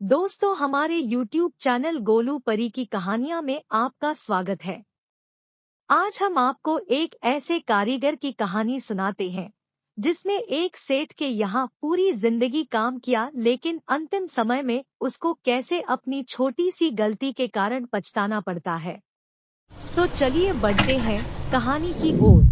दोस्तों, हमारे YouTube channel Golu परी की कहानियां में आपका स्वागत है। आज हम आपको एक ऐसे कारीगर की कहानी सुनाते हैं जिसने एक सेठ के यहाँ पूरी जिंदगी काम किया, लेकिन अंतिम समय में उसको कैसे अपनी छोटी सी गलती के कारण पछताना पड़ता है। तो चलिए बढ़ते हैं कहानी की ओर।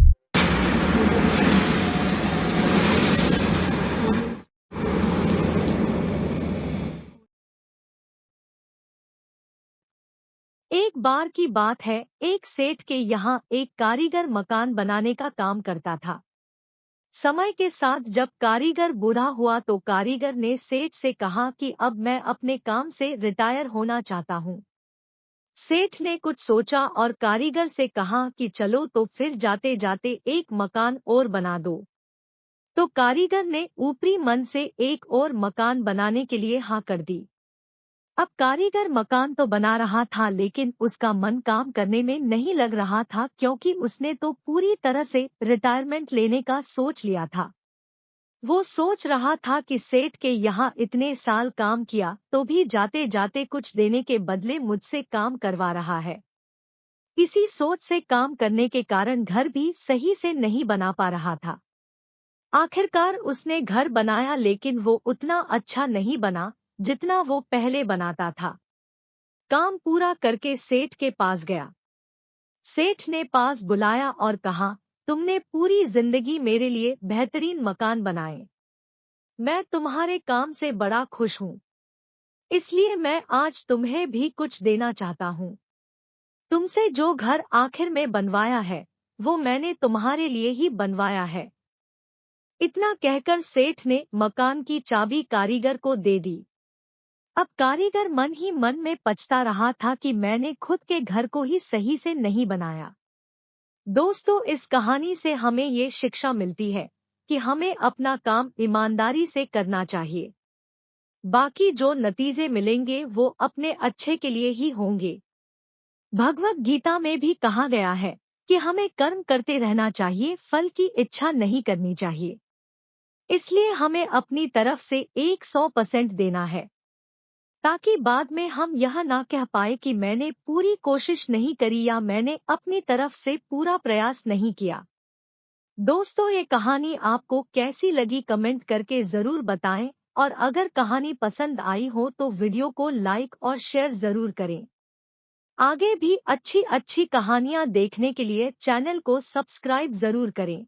एक बार की बात है, एक सेठ के यहाँ एक कारीगर मकान बनाने का काम करता था। समय के साथ जब कारीगर बूढ़ा हुआ तो कारीगर ने सेठ से कहा कि अब मैं अपने काम से रिटायर होना चाहता हूँ। सेठ ने कुछ सोचा और कारीगर से कहा कि चलो तो फिर जाते जाते एक मकान और बना दो। तो कारीगर ने ऊपरी मन से एक और मकान बनाने के लिए हाँ कर दी। अब कारीगर मकान तो बना रहा था, लेकिन उसका मन काम करने में नहीं लग रहा था, क्योंकि उसने तो पूरी तरह से रिटायरमेंट लेने का सोच लिया था। वो सोच रहा था कि सेठ के यहाँ इतने साल काम किया तो भी जाते जाते कुछ देने के बदले मुझसे काम करवा रहा है। इसी सोच से काम करने के कारण घर भी सही से नहीं बना पा रहा था। आखिरकार उसने घर बनाया, लेकिन वो उतना अच्छा नहीं बना जितना वो पहले बनाता था। काम पूरा करके सेठ के पास गया। सेठ ने पास बुलाया और कहा, तुमने पूरी जिंदगी मेरे लिए बेहतरीन मकान बनाए। मैं तुम्हारे काम से बड़ा खुश हूँ, इसलिए मैं आज तुम्हें भी कुछ देना चाहता हूँ। तुमसे जो घर आखिर में बनवाया है वो मैंने तुम्हारे लिए ही बनवाया है। इतना कहकर सेठ ने मकान की चाबी कारीगर को दे दी। अब कारीगर मन ही मन में पछता रहा था कि मैंने खुद के घर को ही सही से नहीं बनाया। दोस्तों, इस कहानी से हमें ये शिक्षा मिलती है कि हमें अपना काम ईमानदारी से करना चाहिए। बाकी जो नतीजे मिलेंगे वो अपने अच्छे के लिए ही होंगे। भगवत गीता में भी कहा गया है कि हमें कर्म करते रहना चाहिए, फल की इच्छा नहीं करनी चाहिए। इसलिए हमें अपनी तरफ से 100% देना है, ताकि बाद में हम यह ना कह पाए कि मैंने पूरी कोशिश नहीं करी या मैंने अपनी तरफ से पूरा प्रयास नहीं किया। दोस्तों, ये कहानी आपको कैसी लगी कमेंट करके जरूर बताएं, और अगर कहानी पसंद आई हो तो वीडियो को लाइक और शेयर जरूर करें। आगे भी अच्छी अच्छी कहानियां देखने के लिए चैनल को सब्सक्राइब जरूर करें।